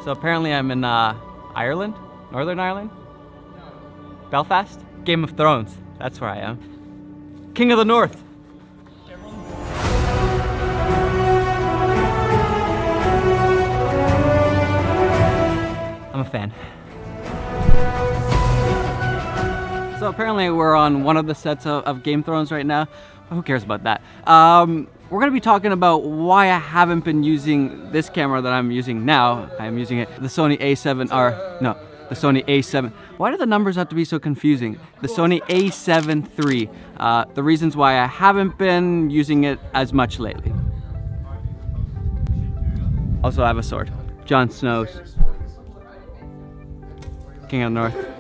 So apparently I'm in Ireland, Northern Ireland, Belfast, Game of Thrones. That's where I am. King of the North. I'm a fan. So apparently we're on one of the sets of Game of Thrones right now. Who cares about that? We're gonna be talking about why I haven't been using this camera that I'm using now. I'm using it, the Sony the Sony A7. Why do the numbers have to be so confusing? The Sony A73. The reasons why I haven't been using it as much lately. Also, I have a sword. Jon Snow's. King of the North.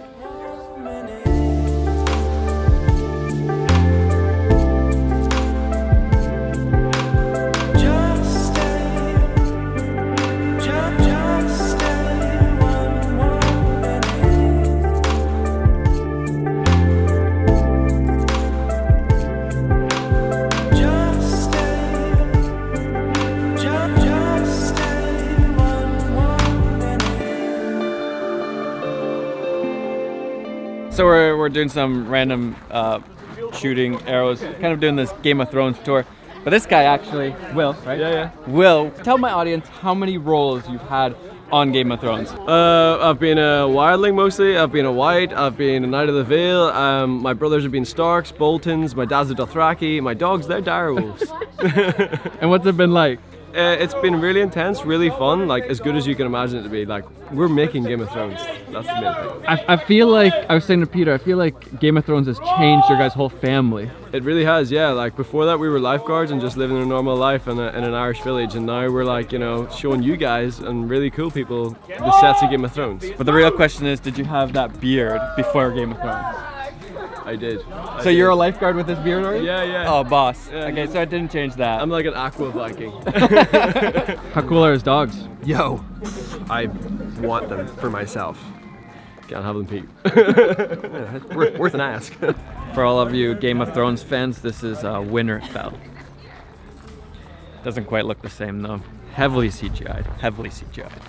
So we're doing some random shooting arrows, kind of doing this Game of Thrones tour. But this guy actually, Will, right? Yeah. Will, tell my audience how many roles you've had on Game of Thrones. I've been a wildling mostly. I've been a White. I've been a Knight of the Vale. My brothers have been Starks, Boltons. My dad's a Dothraki. My dogs, they're direwolves. And what's it been like? It's been really intense, really fun, like as good as you can imagine it to be. Like, we're making Game of Thrones. That's the main thing. I feel like, I was saying to Peter, I feel like Game of Thrones has changed your guys' whole family. It really has, yeah. Like before that we were lifeguards and just living a normal life in an Irish village, and now we're like, you know, showing you guys and really cool people the sets of Game of Thrones. But the real question is, did you have that beard before Game of Thrones? I did. So you're a lifeguard with this beard already? Yeah. Oh, boss. Yeah. Okay, so I didn't change that. I'm like an aqua Viking. How cool are his dogs? Yo, I want them for myself. Can't have them, Pete. worth an ask. For all of you Game of Thrones fans, this is Winterfell. Doesn't quite look the same though. Heavily CGI'd. Heavily CGI'd.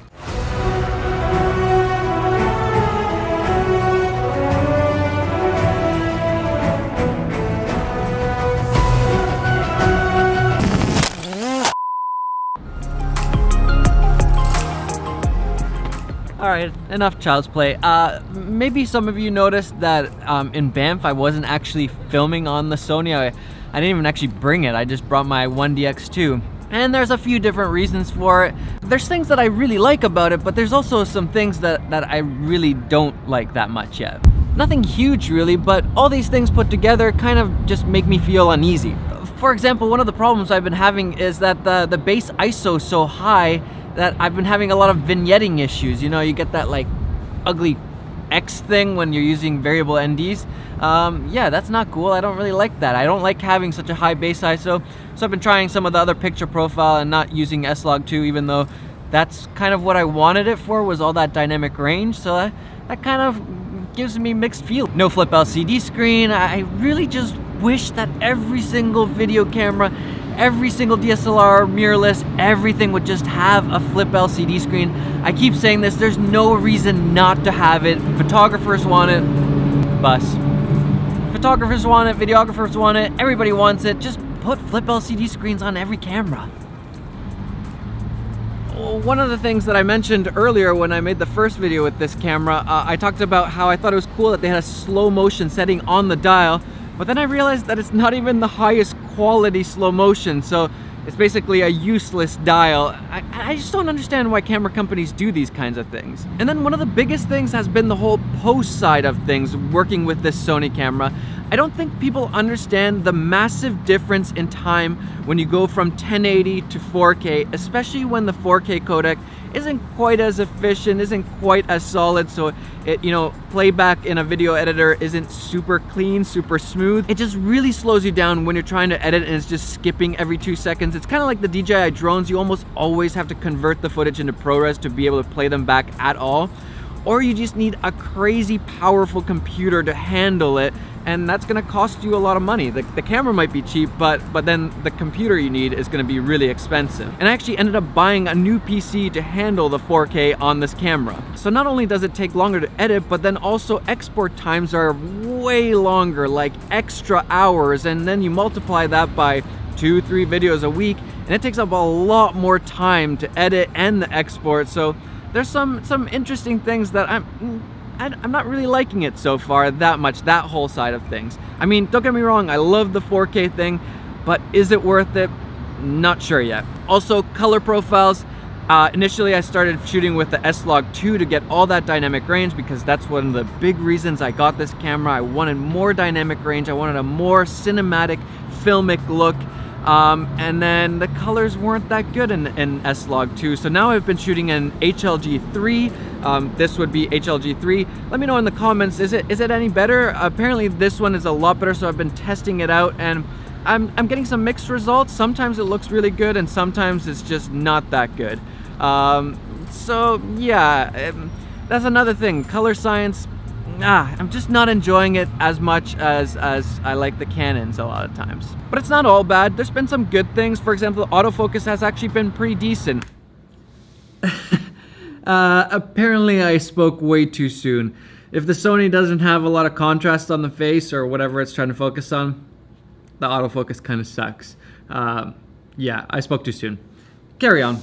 Alright, enough child's play. Maybe some of you noticed that in Banff I wasn't actually filming on the Sony. I didn't even actually bring it. I just brought my 1DX2. And there's a few different reasons for it. There's things that I really like about it, but there's also some things that I really don't like that much yet. Nothing huge really, but all these things put together kind of just make me feel uneasy. For example, one of the problems I've been having is that the base ISO is so high that I've been having a lot of vignetting issues. You know, you get that like ugly X thing when you're using variable NDs. Yeah, that's not cool. I don't really like that. I don't like having such a high base ISO. So I've been trying some of the other picture profile and not using S-Log2, even though that's kind of what I wanted it for, was all that dynamic range. So that kind of gives me mixed feel. No flip LCD screen. I really just wish that every single video camera, every single DSLR, mirrorless, everything would just have a flip LCD screen. I keep saying this, there's no reason not to have it. Photographers want it, bus. Photographers want it, videographers want it, everybody wants it. Just put flip LCD screens on every camera. One of the things that I mentioned earlier when I made the first video with this camera, I talked about how I thought it was cool that they had a slow motion setting on the dial. But then I realized that it's not even the highest quality slow motion, so it's basically a useless dial. I just don't understand why camera companies do these kinds of things. And then one of the biggest things has been the whole post side of things working with this Sony camera. I don't think people understand the massive difference in time when you go from 1080 to 4K, especially when the 4K codec isn't quite as efficient, isn't quite as solid, so it, you know, playback in a video editor isn't super clean, super smooth. It just really slows you down when you're trying to edit and it's just skipping every 2 seconds. It's kind of like the DJI drones. You almost always have to convert the footage into ProRes to be able to play them back at all. Or you just need a crazy powerful computer to handle it, and that's gonna cost you a lot of money. The camera might be cheap, but then the computer you need is gonna be really expensive. And I actually ended up buying a new PC to handle the 4K on this camera. So not only does it take longer to edit, but then also export times are way longer, like extra hours, and then you multiply that by 2-3 videos a week, and it takes up a lot more time to edit and the export. So there's some interesting things that I'm not really liking it so far that much, that whole side of things. I mean, don't get me wrong, I love the 4K thing, but is it worth it? Not sure yet. Also, color profiles. Initially I started shooting with the S-Log2 to get all that dynamic range, because that's one of the big reasons I got this camera. I wanted more dynamic range, I wanted a more cinematic, filmic look. And then the colors weren't that good in S-Log2, so now I've been shooting in HLG3. This would be HLG3. Let me know in the comments, is it any better? Apparently this one is a lot better, so I've been testing it out, and I'm getting some mixed results. Sometimes it looks really good, and sometimes it's just not that good. So yeah, that's another thing. Color science, I'm just not enjoying it as much as I like the Canons a lot of times. But it's not all bad. There's been some good things. For example, the autofocus has actually been pretty decent. Apparently I spoke way too soon. If the Sony doesn't have a lot of contrast on the face or whatever it's trying to focus on, the autofocus kind of sucks. Yeah, I spoke too soon. Carry on.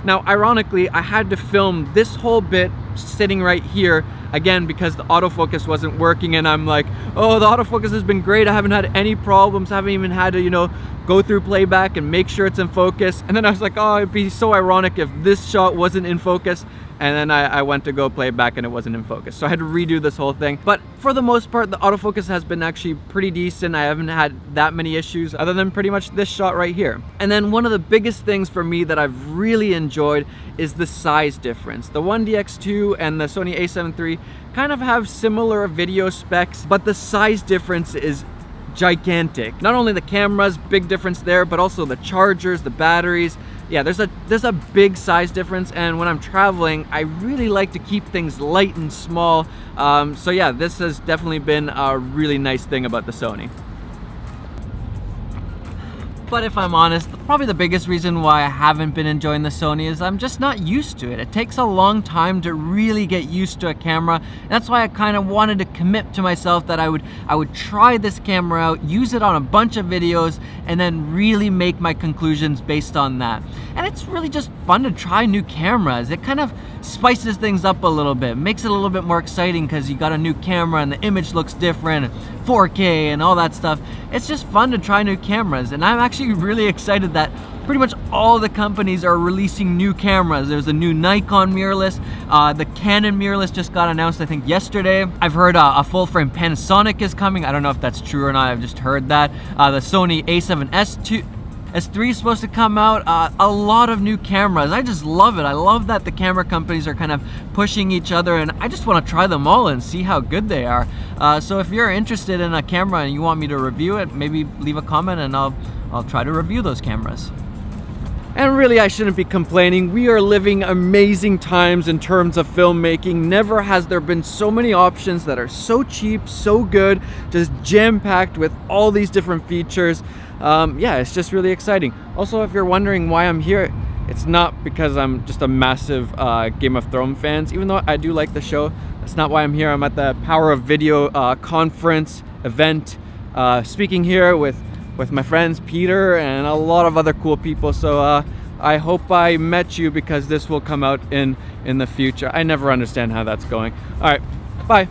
Now, ironically, I had to film this whole bit sitting right here again because the autofocus wasn't working, and I'm like, oh, the autofocus has been great. I haven't had any problems. I haven't even had to, you know, go through playback and make sure it's in focus. And then I was like, oh, it'd be so ironic if this shot wasn't in focus. And then I went to go play back and it wasn't in focus. So I had to redo this whole thing. But for the most part, the autofocus has been actually pretty decent. I haven't had that many issues other than pretty much this shot right here. And then one of the biggest things for me that I've really enjoyed is the size difference. The 1DX2 and the Sony A73 kind of have similar video specs, but the size difference is gigantic. Not only the cameras, big difference there, but also the chargers, the batteries. Yeah, there's a big size difference, and when I'm traveling, I really like to keep things light and small. So yeah, this has definitely been a really nice thing about the Sony. But if I'm honest, probably the biggest reason why I haven't been enjoying the Sony is I'm just not used to it. It takes a long time to really get used to a camera. And that's why I kind of wanted to commit to myself that I would try this camera out, use it on a bunch of videos, and then really make my conclusions based on that. And it's really just fun to try new cameras. It kind of spices things up a little bit, makes it a little bit more exciting because you got a new camera and the image looks different, 4K and all that stuff. It's just fun to try new cameras, and I'm actually really excited that pretty much all the companies are releasing new cameras. There's a new Nikon mirrorless, the Canon mirrorless just got announced I think yesterday. I've heard a full frame Panasonic is coming. I don't know if that's true or not, I've just heard that. The Sony A7S3 is supposed to come out. A lot of new cameras. I just love it. I love that the camera companies are kind of pushing each other, and I just want to try them all and see how good they are. So if you're interested in a camera and you want me to review it, maybe leave a comment and I'll try to review those cameras. And really, I shouldn't be complaining. We are living amazing times in terms of filmmaking. Never has there been so many options that are so cheap, so good, just jam-packed with all these different features. Yeah, it's just really exciting. Also, if you're wondering why I'm here, it's not because I'm just a massive Game of Thrones fan. Even though I do like the show, that's not why I'm here. I'm at the Power of Video conference event, speaking here with my friends Peter and a lot of other cool people. So I hope I met you because this will come out in the future. I never understand how that's going. All right, bye.